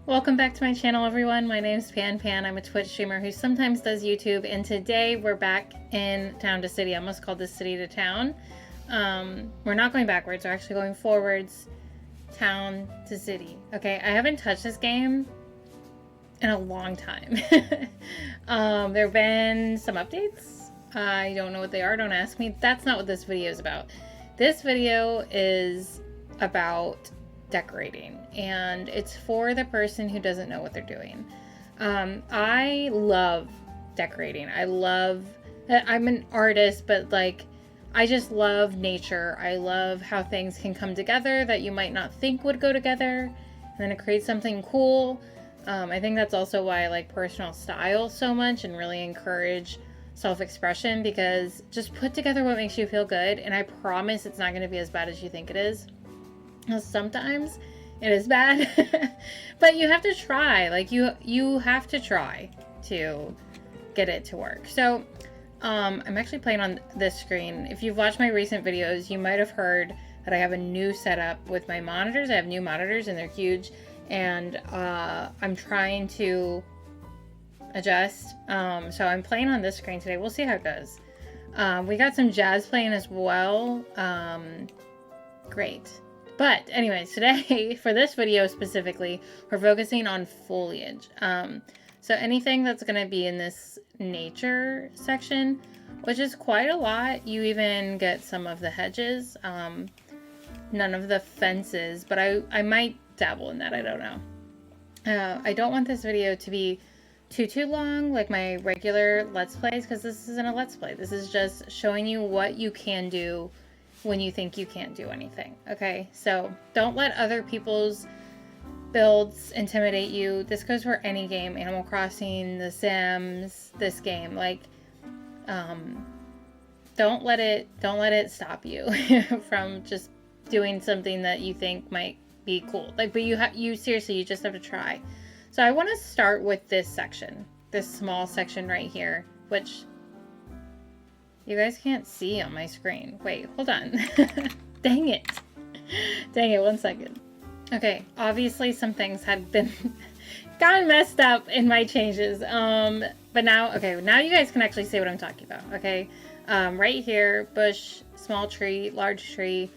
Welcome back to my channel, everyone. My name is Pan. I'm a Twitch streamer who sometimes does YouTube, and today we're back in town to city. I almost called this city to town. We're not going backwards, we're actually going forwards, town to city. Okay, I haven't touched this game in a long time. There have been some updates. I don't know what they are, don't ask me. That's not what this video is about. This video is about decorating, and it's for the person who doesn't know what they're doing. I love decorating. I'm an artist, but like, I just love nature. I love how things can come together that you might not think would go together, and then it creates something cool. I think that's also why I like personal style so much and really encourage self-expression, because just put together what makes you feel good, and I promise it's not going to be as bad as you think it is. Sometimes it is bad, but you have to try. Like you have to try to get it to work. So I'm actually playing on this screen. If you've watched my recent videos, you might have heard that I have a new setup with my monitors. I have new monitors and they're huge, and I'm trying to adjust. So I'm playing on this screen today. We'll see how it goes. We got some jazz playing as well. Great. But anyways, today, for this video specifically, we're focusing on foliage. So anything that's going to be in this nature section, which is quite a lot. You even get some of the hedges, none of the fences, but I might dabble in that, I don't know. I don't want this video to be too long like my regular Let's Plays, because this isn't a Let's Play. This is just showing you what you can do when you think you can't do anything. Okay, so don't let other people's builds intimidate you. This goes for any game, Animal Crossing, The Sims, this game. Like, don't let it stop you from just doing something that you think might be cool. Like, but you seriously, you just have to try. So I want to start with this section, this small section right here, which you guys can't see on my screen. Wait, hold on. Dang it. Dang it, 1 second. Okay, obviously some things had been gotten messed up in my changes. But now, okay, now you guys can actually see what I'm talking about, okay? Right here, bush, small tree, large tree,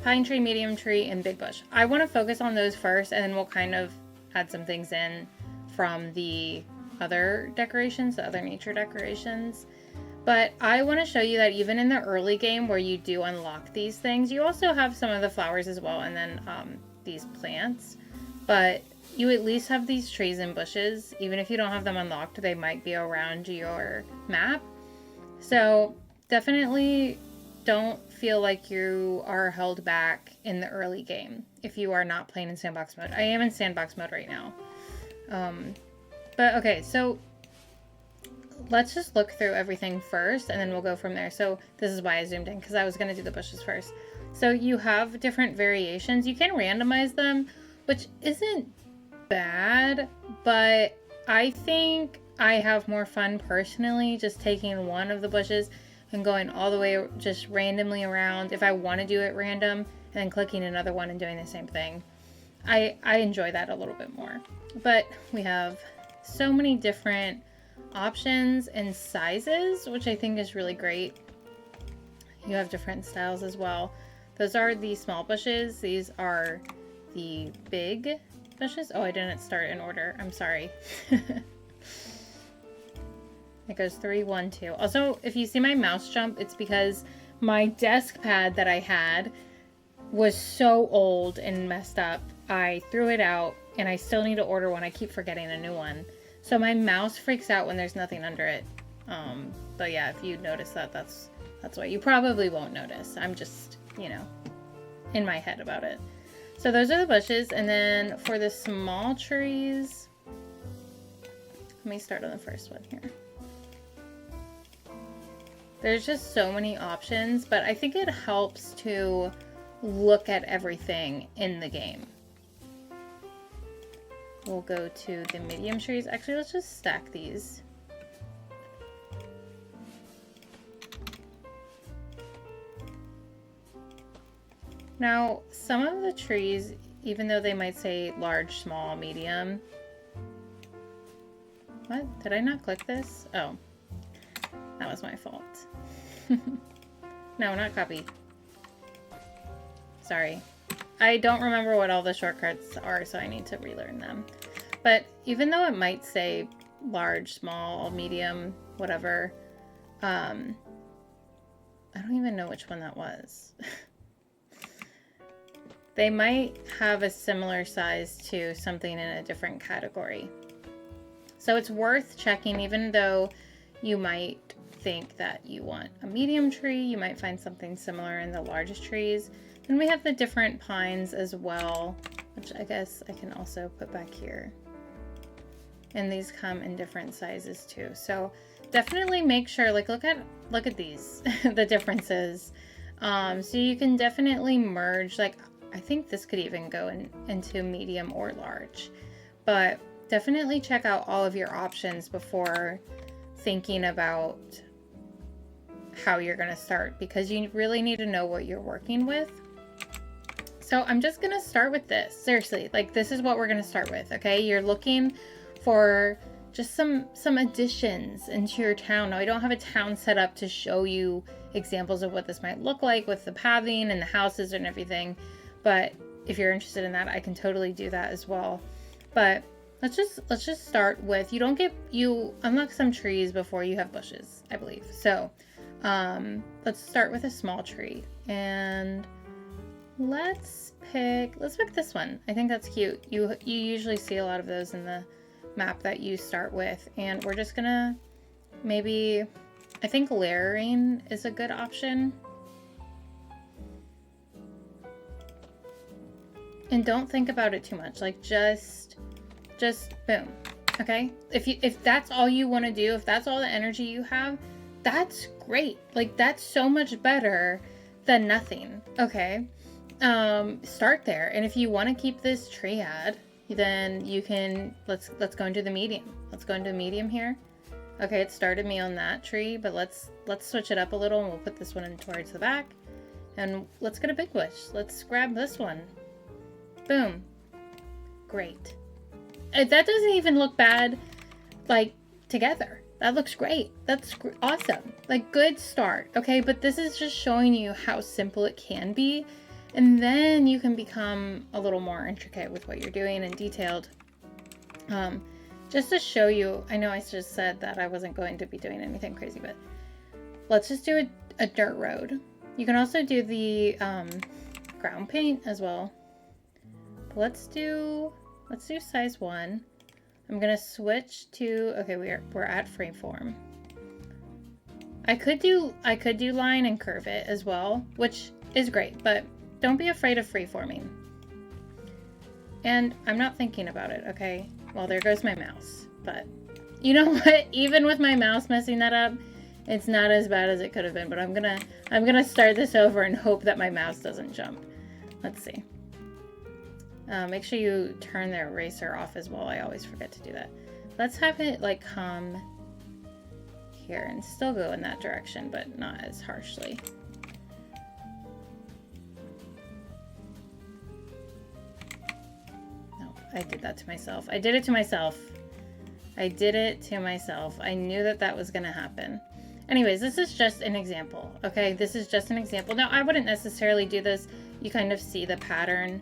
pine tree, medium tree, and big bush. I want to focus on those first, and then we'll kind of add some things in from the other decorations, the other nature decorations. But I want to show you that even in the early game where you do unlock these things, you also have some of the flowers as well, and then these plants. But you at least have these trees and bushes. Even if you don't have them unlocked, they might be around your map. So definitely don't feel like you are held back in the early game if you are not playing in sandbox mode. I am in sandbox mode right now. But okay, so let's just look through everything first, and then we'll go from there. So this is why I zoomed in, because I was going to do the bushes first. So you have different variations. You can randomize them, which isn't bad, but I think I have more fun personally just taking one of the bushes and going all the way just randomly around if I want to do it random, and then clicking another one and doing the same thing. I enjoy that a little bit more. But we have so many different options and sizes, which I think is really great. You have different styles as well. Those are the small bushes. These are the big bushes. Oh, I didn't start in order. I'm sorry. It goes 3, 1, 2. Also, if you see my mouse jump, it's because my desk pad that I had was so old and messed up. I threw it out, and I still need to order one. I keep forgetting a new one. So my mouse freaks out when there's nothing under it. But yeah, if you notice that, that's why. You probably won't notice. I'm just, you know, in my head about it. So those are the bushes. And then for the small trees, let me start on the first one here. There's just so many options, but I think it helps to look at everything in the game. We'll go to the medium trees. Actually, let's just stack these. Now, some of the trees even though they might say large, small, medium. What? Did I not click this? Oh, that was my fault. No, not copy. Sorry. I don't remember what all the shortcuts are, so I need to relearn them. But even though it might say large, small, medium, whatever, I don't even know which one that was. They might have a similar size to something in a different category. So it's worth checking, even though you might think that you want a medium tree, you might find something similar in the largest trees. Then we have the different pines as well, which I guess I can also put back here. And these come in different sizes too. So definitely make sure, like, look at these, the differences. So you can definitely merge, like, I think this could even go into medium or large, but definitely check out all of your options before thinking about how you're going to start, because you really need to know what you're working with. So I'm just going to start with this. Seriously, like, this is what we're going to start with. Okay. You're looking for just some additions into your town. Now, I don't have a town set up to show you examples of what this might look like with the pathing and the houses and everything. But if you're interested in that, I can totally do that as well. But let's just start with, you unlock some trees before you have bushes, I believe. So let's start with a small tree, and let's pick this one. I think that's cute. You usually see a lot of those in the map that you start with, and we're just gonna maybe, I think layering is a good option. And don't think about it too much. Like, just boom. Okay? If that's all you want to do, if that's all the energy you have, that's great. Like, that's so much better than nothing. Okay? Start there. And if you want to keep this triad, then you can, let's go into the medium. Let's go into medium here. Okay, it started me on that tree, but let's switch it up a little, and we'll put this one in towards the back. And let's get a big bush. Let's grab this one. Boom. Great. That doesn't even look bad, like, together. That looks great. That's awesome. Like, good start. Okay, but this is just showing you how simple it can be. And then you can become a little more intricate with what you're doing and detailed. Just to show you, I know I just said that I wasn't going to be doing anything crazy, but let's just do a dirt road. You can also do the ground paint as well. Let's do size 1. I'm gonna switch to, okay, we're at freeform. I could do line and curve it as well, which is great, but don't be afraid of freeforming. And I'm not thinking about it, okay? Well, there goes my mouse, but you know what? Even with my mouse messing that up, it's not as bad as it could have been, but I'm gonna start this over and hope that my mouse doesn't jump. Let's see. Make sure you turn the eraser off as well. I always forget to do that. Let's have it like come here and still go in that direction, but not as harshly. No, I did that to myself. I did it to myself. I did it to myself. I knew that was gonna happen. Anyways, this is just an example, okay? This is just an example. Now, I wouldn't necessarily do this. You kind of see the pattern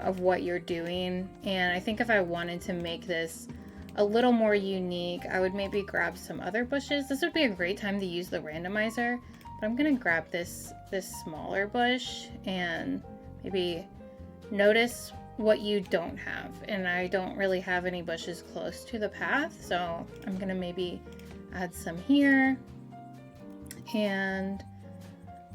of what you're doing, and I think if I wanted to make this a little more unique, I would maybe grab some other bushes. This would be a great time to use the randomizer, but I'm gonna grab this smaller bush and maybe notice what you don't have. And I don't really have any bushes close to the path, so I'm gonna maybe add some here. And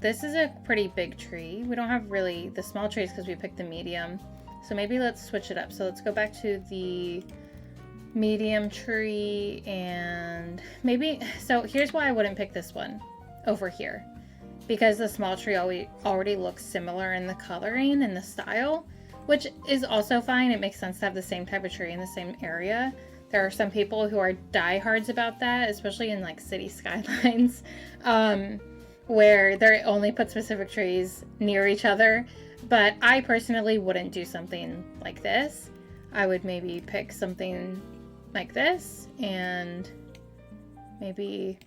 this is a pretty big tree. We don't have really the small trees because we picked the medium. So maybe let's switch it up. So let's go back to the medium tree, and maybe, so here's why I wouldn't pick this one over here. Because the small tree already looks similar in the coloring and the style, which is also fine. It makes sense to have the same type of tree in the same area. There are some people who are diehards about that, especially in like city skylines. Where they only put specific trees near each other. But I personally wouldn't do something like this. I would maybe pick something like this and maybe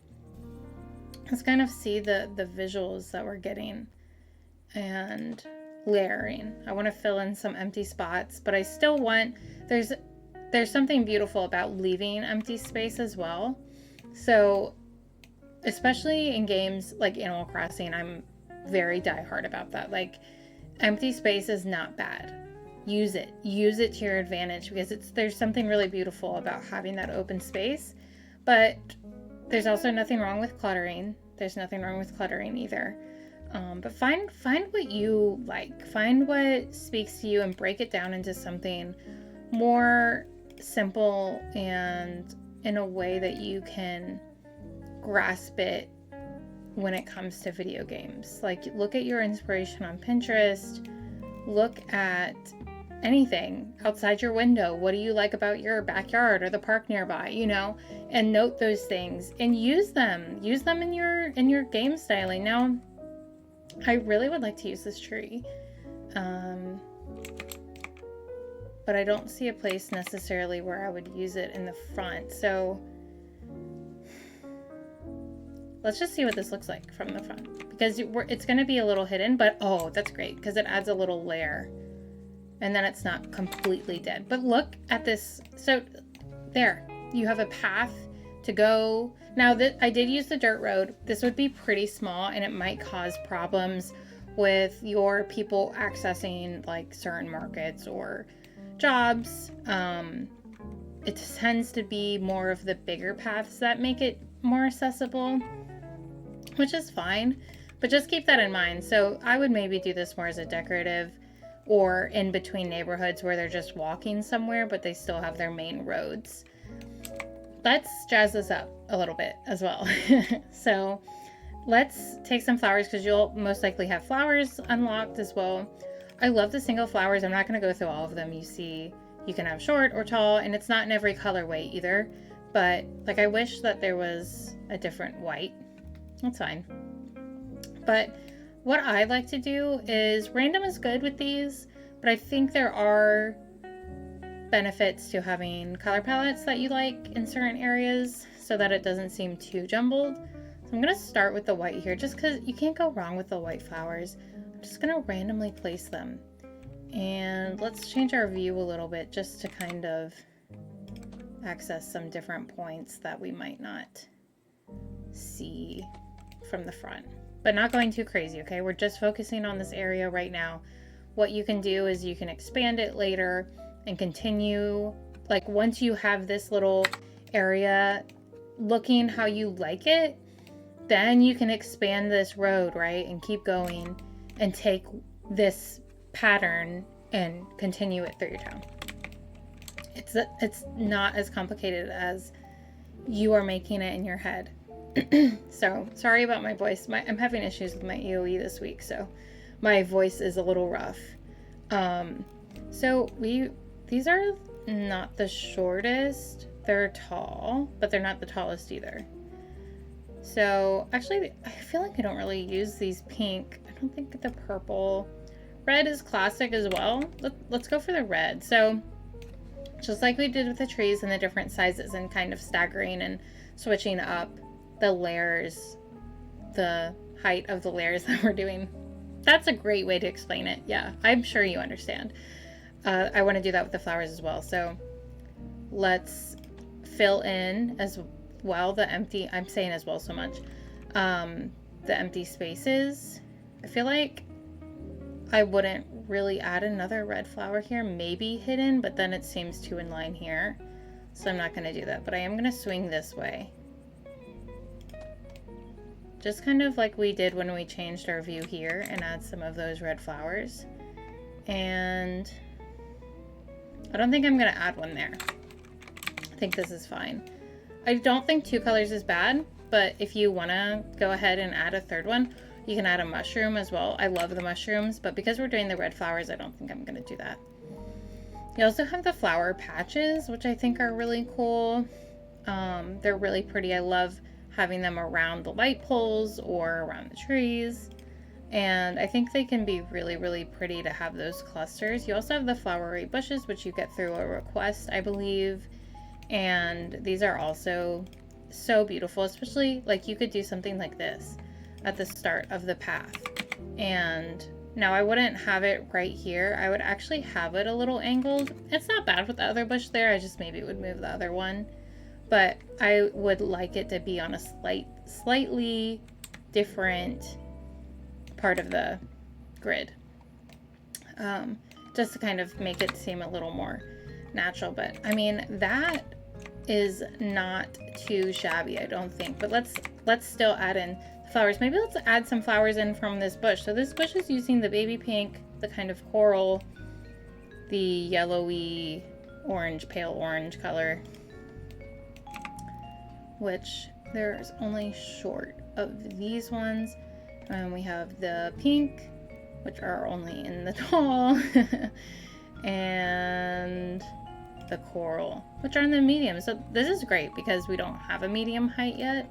let's kind of see the visuals that we're getting and layering. I want to fill in some empty spots, but I still want, there's something beautiful about leaving empty space as well. So especially in games like Animal Crossing, I'm very diehard about that. Like, empty space is not bad. Use it to your advantage, because there's something really beautiful about having that open space. But there's also nothing wrong with cluttering. There's nothing wrong with cluttering either. But find what you like. Find what speaks to you and break it down into something more simple and in a way that you can grasp it when it comes to video games. Like, look at your inspiration on Pinterest. Look at anything outside your window. What do you like about your backyard or the park nearby, and note those things and use them in your game styling. Now, I really would like to use this tree, but I don't see a place necessarily where I would use it in the front. So let's just see what this looks like from the front, because it's going to be a little hidden, but oh, that's great because it adds a little layer and then it's not completely dead. But look at this. So there, you have a path to go. Now that I did use the dirt road, this would be pretty small and it might cause problems with your people accessing like certain markets or jobs. It tends to be more of the bigger paths that make it more accessible, which is fine, but just keep that in mind. So I would maybe do this more as a decorative or in between neighborhoods where they're just walking somewhere, but they still have their main roads. Let's jazz this up a little bit as well. So let's take some flowers, because you'll most likely have flowers unlocked as well. I love the single flowers. I'm not going to go through all of them. You see, you can have short or tall, and it's not in every colorway either. But like, I wish that there was a different white. That's fine. But what I like to do is, random is good with these, but I think there are benefits to having color palettes that you like in certain areas so that it doesn't seem too jumbled. So I'm going to start with the white here, just because you can't go wrong with the white flowers. I'm just going to randomly place them. And let's change our view a little bit just to kind of access some different points that we might not see from the front. But not going too crazy, okay? We're just focusing on this area right now. What you can do is you can expand it later and continue. Like, once you have this little area looking how you like it, then you can expand this road, right? And keep going and take this pattern and continue it through your town. It's not as complicated as you are making it in your head. So sorry about my voice. I'm having issues with my EOE this week, so my voice is a little rough. So these are not the shortest. They're tall, but they're not the tallest either. So actually, I feel like I don't really use these pink. I don't think the purple. Red is classic as well. Let's go for the red. So just like we did with the trees and the different sizes and kind of staggering and switching up the layers, the height of the layers that we're doing. That's a great way to explain it. Yeah, I'm sure you understand. I want to do that with the flowers as well. So let's fill in as well the empty, I'm saying as well so much, the empty spaces. I feel like I wouldn't really add another red flower here, maybe hidden, but then it seems too in line here. So I'm not going to do that, but I am going to swing this way. Just kind of like we did when we changed our view here, and add some of those red flowers. And I don't think I'm going to add one there. I think this is fine. I don't think 2 colors is bad, but if you want to go ahead and add a third one, you can add a mushroom as well. I love the mushrooms, but because we're doing the red flowers, I don't think I'm going to do that. You also have the flower patches, which I think are really cool. They're really pretty. I love having them around the light poles or around the trees. And I think they can be really, really pretty to have those clusters. You also have the flowery bushes, which you get through a request, I believe. And these are also so beautiful, especially like you could do something like this at the start of the path. And now I wouldn't have it right here. I would actually have it a little angled. It's not bad with the other bush there. I just maybe would move the other one. But I would like it to be on a slightly different part of the grid. Just to kind of make it seem a little more natural. But I mean, that is not too shabby, I don't think. But let's still add in flowers. Maybe let's add some flowers in from this bush. So this bush is using the baby pink, the kind of coral, the yellowy orange, pale orange color, which there's only short of these ones. And we have the pink, which are only in the tall, and the coral, which are in the medium. So this is great because we don't have a medium height yet.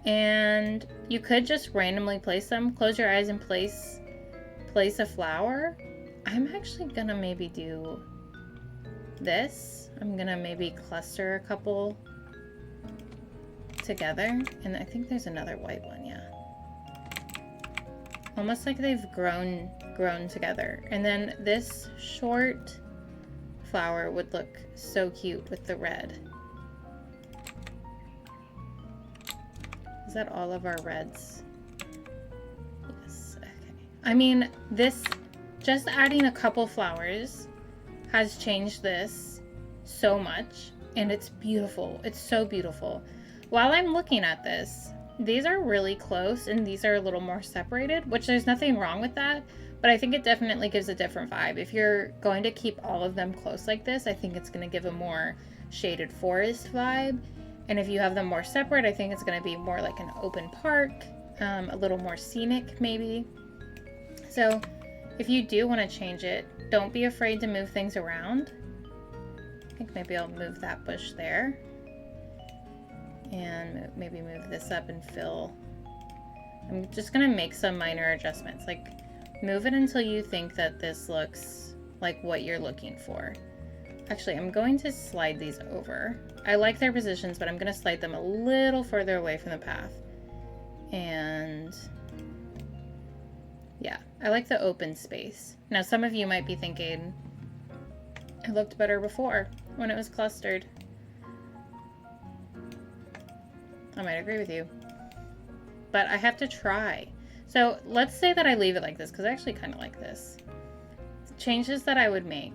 And you could just randomly place them. Close your eyes and place a flower. I'm actually gonna maybe do this. I'm gonna maybe cluster a couple together. And I think there's another white one, yeah. Almost like they've grown together. And then this short flower would look so cute with the red. Is that all of our reds? Yes, okay. I mean, this, just adding a couple flowers has changed this so much, and it's beautiful. It's so beautiful. While I'm looking at this, these are really close and these are a little more separated, which there's nothing wrong with that, but I think it definitely gives a different vibe. If you're going to keep all of them close like this, I think it's going to give a more shaded forest vibe. And if you have them more separate, I think it's going to be more like an open park, a little more scenic maybe. So if you do want to change it, don't be afraid to move things around. I think maybe I'll move that bush there. And maybe move this up and fill. I'm just going to make some minor adjustments. Like move it until you think that this looks like what you're looking for. Actually, I'm going to slide these over. I like their positions, but I'm going to slide them a little further away from the path. And yeah, I like the open space. Now, some of you might be thinking, it looked better before when it was clustered. I might agree with you, but I have to try. So let's say that I leave it like this, because I actually kind of like this. Changes that I would make.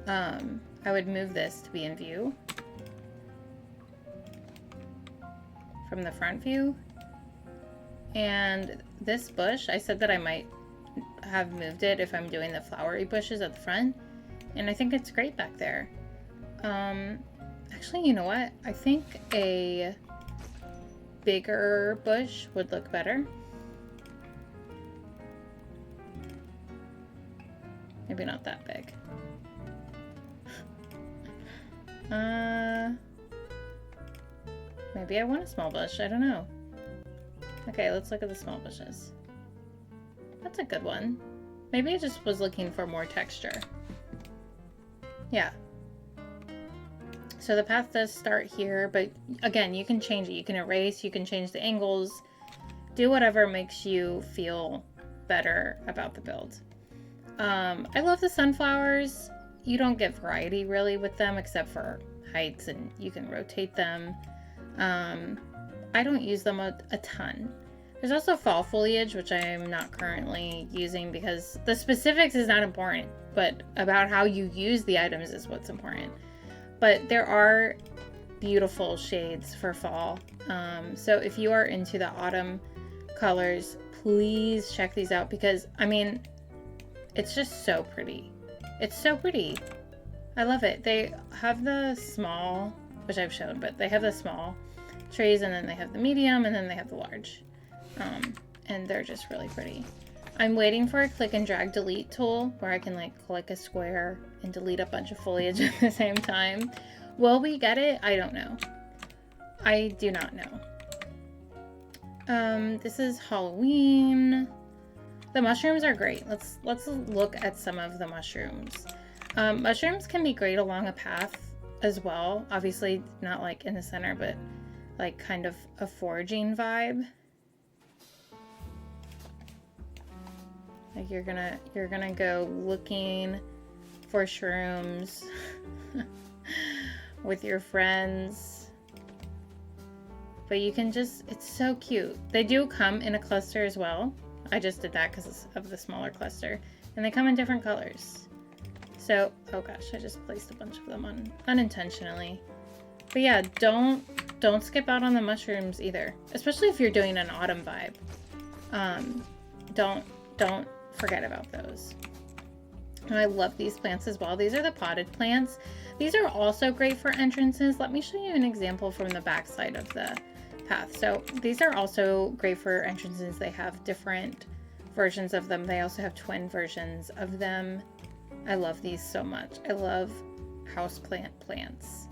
I would move this to be in view from the front view. And this bush, I said that I might have moved it if I'm doing the flowery bushes at the front. And I think it's great back there. Actually, you know what? I think a bigger bush would look better. Maybe not that big. Maybe I want a small bush. I don't know. Okay, let's look at the small bushes. That's a good one. Maybe I just was looking for more texture. Yeah. So the path does start here, but again, you can change it. You can erase, you can change the angles, do whatever makes you feel better about the build. I love the sunflowers. You don't get variety really with them except for heights, and you can rotate them. I don't use them a ton. There's also fall foliage, which I am not currently using because the specifics is not important, but about how you use the items is what's important. But there are beautiful shades for fall. So if you are into the autumn colors, please check these out because, I mean, it's just so pretty. It's so pretty. I love it. They have the small, which I've shown, but they have the small trees, and then they have the medium, and then they have the large. And they're just really pretty. I'm waiting for a click and drag delete tool where I can like click a square and delete a bunch of foliage at the same time. Will we get it? I don't know. I do not know. This is Halloween. The mushrooms are great. Let's look at some of the mushrooms. Mushrooms can be great along a path as well. Obviously not like in the center, but like kind of a foraging vibe. Like you're gonna go looking for shrooms with your friends. But you can just, it's so cute. They do come in a cluster as well. I just did that because of the smaller cluster. And they come in different colors. So, oh gosh, I just placed a bunch of them on unintentionally. But yeah, don't skip out on the mushrooms either. Especially if you're doing an autumn vibe. Don't forget about those. And I love these plants as well. These are the potted plants. These are also great for entrances. Let me show you an example from the back side of the path. So these are also great for entrances. They have different versions of them. They also have twin versions of them. I love these so much. I love houseplant plants.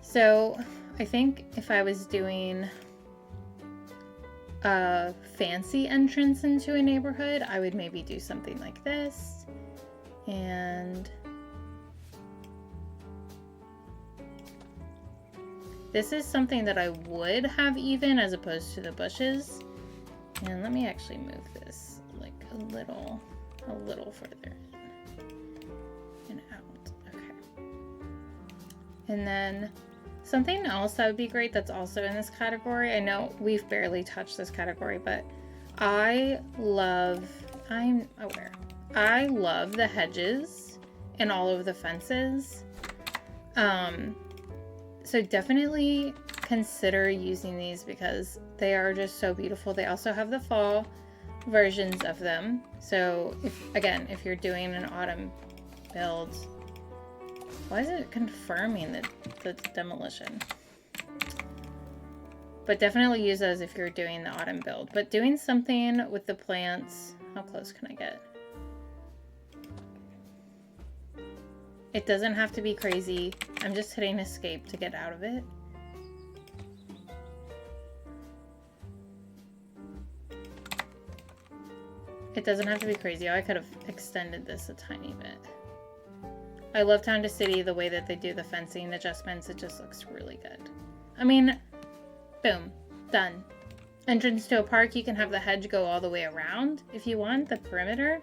So I think if I was doing a fancy entrance into a neighborhood, I would maybe do something like this. And this is something that I would have even as opposed to the bushes. And let me actually move this like a little further in and out. Okay. And then something else that would be great that's also in this category. I know we've barely touched this category, but I'm aware. I love the hedges and all of the fences. So definitely consider using these because they are just so beautiful. They also have the fall versions of them. So if you're doing an autumn build, why is it confirming the demolition? But definitely use those if you're doing the autumn build. But doing something with the plants, how close can I get? It doesn't have to be crazy. I'm just hitting escape to get out of it. It doesn't have to be crazy. I could have extended this a tiny bit. I love Town to City, the way that they do the fencing adjustments. It just looks really good. I mean, boom, done. Entrance to a park, you can have the hedge go all the way around if you want, the perimeter.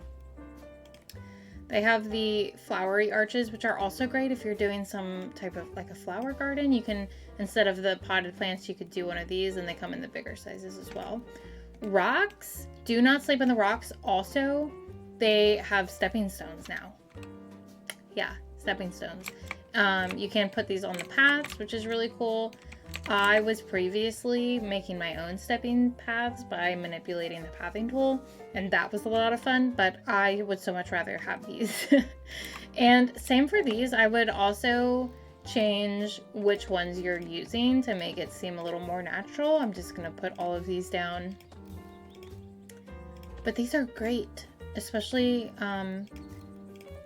They have the flowery arches, which are also great if you're doing some type of like a flower garden. You can, instead of the potted plants, you could do one of these, and they come in the bigger sizes as well. Rocks, do not sleep on the rocks. Also, they have stepping stones now. Yeah, stepping stones. You can put these on the paths, which is really cool. I was previously making my own stepping paths by manipulating the pathing tool, and that was a lot of fun, but I would so much rather have these. And same for these. I would also change which ones you're using to make it seem a little more natural. I'm just going to put all of these down. But these are great, especially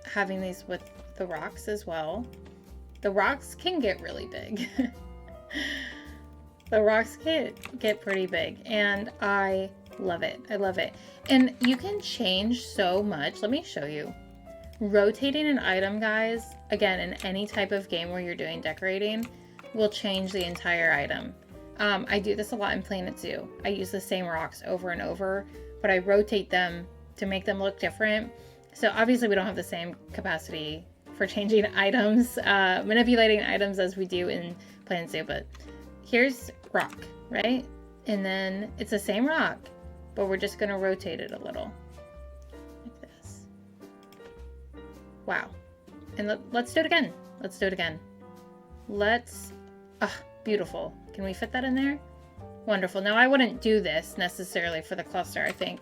having these with the rocks as well. The rocks can get really big. The rocks get pretty big, and I love it. I love it. And you can change so much. Let me show you. Rotating an item, guys, again, in any type of game where you're doing decorating, will change the entire item. I do this a lot in Planet Zoo. I use the same rocks over and over, but I rotate them to make them look different. So obviously we don't have the same capacity for changing items, manipulating items as we do in Planet Zoo, but here's rock, right? And then it's the same rock, but we're just gonna rotate it a little, like this. Wow. And let's do it again. Let's do it again. Beautiful. Can we fit that in there? Wonderful. Now I wouldn't do this necessarily for the cluster. I think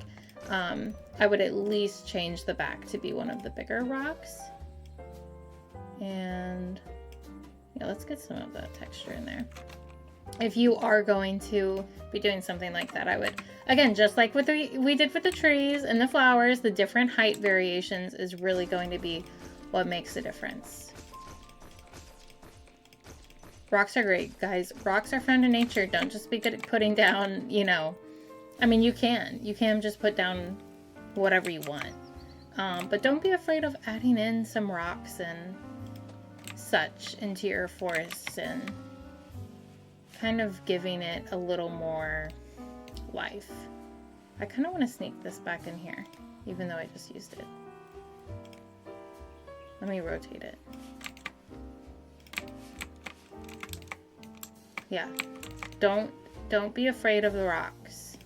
I would at least change the back to be one of the bigger rocks. And yeah, let's get some of that texture in there. If you are going to be doing something like that, I would, again, just like with we did with the trees and the flowers, the different height variations is really going to be what makes the difference. Rocks are great, guys. Rocks are found in nature. Don't just be good at putting down, you know, I mean, you can just put down whatever you want. But don't be afraid of adding in some rocks and such into your forests and kind of giving it a little more life. I kind of want to sneak this back in here, even though I just used it. Let me rotate it. Yeah, don't be afraid of the rocks.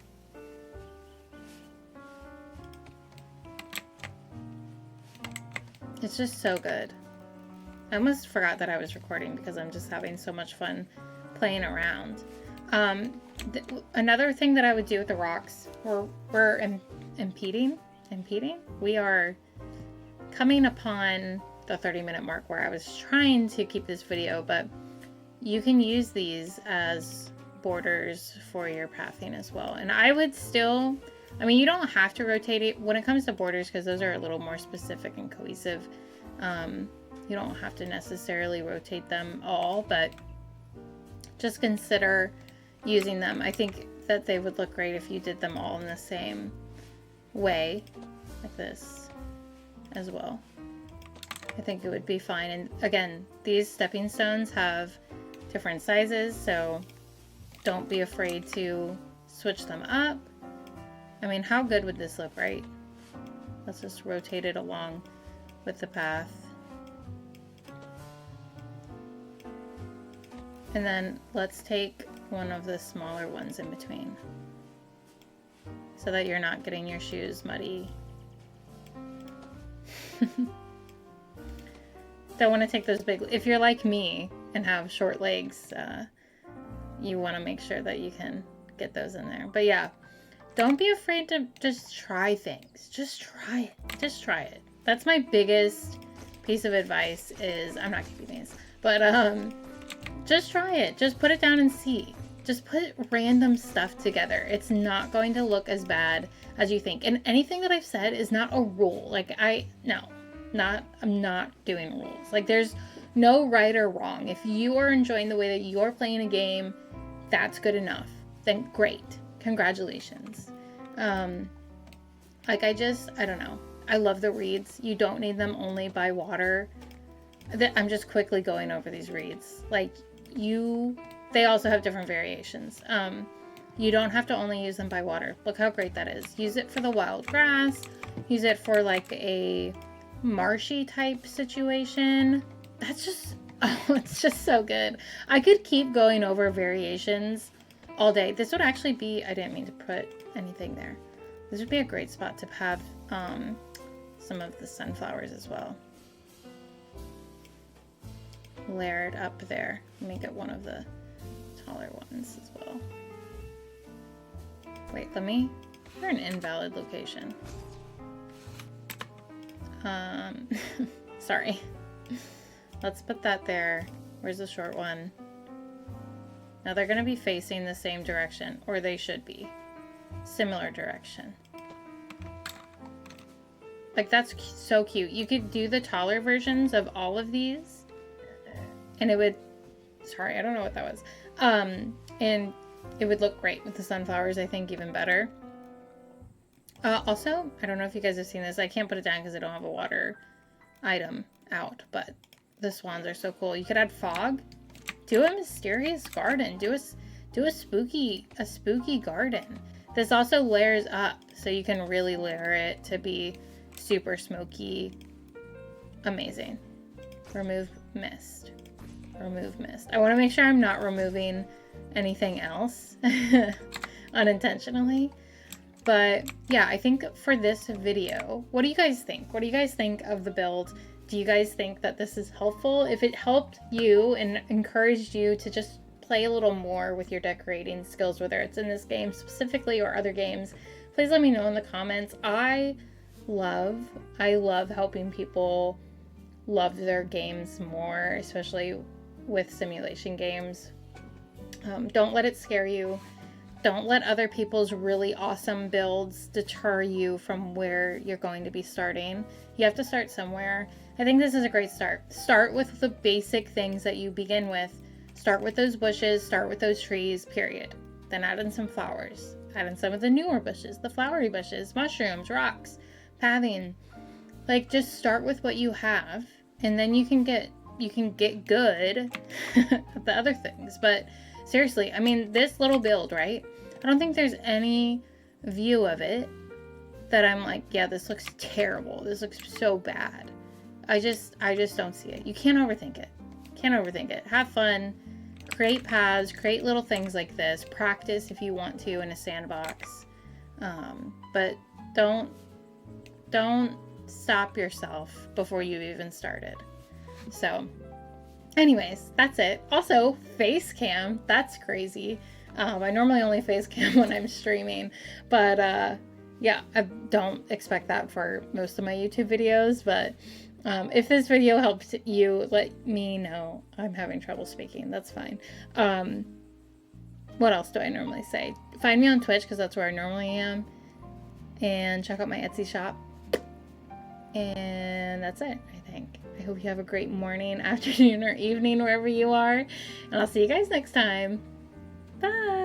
It's just so good. I almost forgot that I was recording because I'm just having so much fun playing around. Another thing that I would do with the rocks, we're impeding. We are coming upon the 30-minute mark where I was trying to keep this video, but you can use these as borders for your pathing as well. And I would still, I mean, you don't have to rotate it when it comes to borders because those are a little more specific and cohesive. You don't have to necessarily rotate them all, but just consider using them. I think that they would look great if you did them all in the same way, like this as well. I think it would be fine. And again, these stepping stones have different sizes, so don't be afraid to switch them up. I mean, how good would this look, right? Let's just rotate it along with the path. And then let's take one of the smaller ones in between so that you're not getting your shoes muddy. Don't want to take those big, if you're like me and have short legs, you want to make sure that you can get those in there. But yeah, don't be afraid to just try things. Just try it. Just try it. That's my biggest piece of advice is, I'm not keeping these, but just try it. Just put it down and see. Just put random stuff together. It's not going to look as bad as you think. And anything that I've said is not a rule. Like I'm not doing rules. Like there's no right or wrong. If you are enjoying the way that you're playing a game, that's good enough. Then great. Congratulations. Like I don't know. I love the reeds. You don't need them only by water. I'm just quickly going over these reeds. Like they also have different variations. You don't have to only use them by water. Look how great that is. Use it for the wild grass. Use it for like a marshy type situation. That's just, oh, it's just so good. I could keep going over variations all day. This would actually be, I didn't mean to put anything there. This would be a great spot to have some of the sunflowers as well. Layered up there. Let me get one of the taller ones as well. Wait, we're in an invalid location. Sorry. Let's put that there. Where's the short one? Now they're gonna be facing the same direction, or they should be. Similar direction. Like that's so cute. You could do the taller versions of all of these and it would, sorry, I don't know what that was. And it would look great with the sunflowers, I think even better. Also, I don't know if you guys have seen this. I can't put it down because I don't have a water item out, but the swans are so cool. You could add fog. Do a mysterious garden. Do a spooky garden. This also layers up, so you can really layer it to be super smoky. Amazing. Remove mist. Remove mist. I want to make sure I'm not removing anything else unintentionally. But yeah, I think for this video, what do you guys think? What do you guys think of the build? Do you guys think that this is helpful? If it helped you and encouraged you to just play a little more with your decorating skills, whether it's in this game specifically or other games, please let me know in the comments. I love helping people love their games more, especially with simulation games. Don't let it scare you. Don't let other people's really awesome builds deter you from where you're going to be starting. You have to start somewhere. I think this is a great start. Start with the basic things that you begin with. Start with those bushes, start with those trees, period. Then add in some flowers. add in some of the newer bushes, the flowery bushes, mushrooms, rocks, pathing. Like, just start with what you have, and then you can get good at the other things. But seriously, I mean, this little build, right? I don't think there's any view of it that I'm like, yeah, this looks terrible. This looks so bad. I just don't see it. You can't overthink it. Can't overthink it. Have fun. Create paths. Create little things like this. Practice if you want to in a sandbox. But don't stop yourself before you even started. So anyways, that's it. Also, face cam. That's crazy. I normally only face cam when I'm streaming, but yeah, I don't expect that for most of my YouTube videos. But if this video helped you, let me know. I'm having trouble speaking. That's fine. What else do I normally say? Find me on Twitch, because that's where I normally am. And check out my Etsy shop. And that's it, I think. I hope you have a great morning, afternoon, or evening, wherever you are. And I'll see you guys next time. Bye!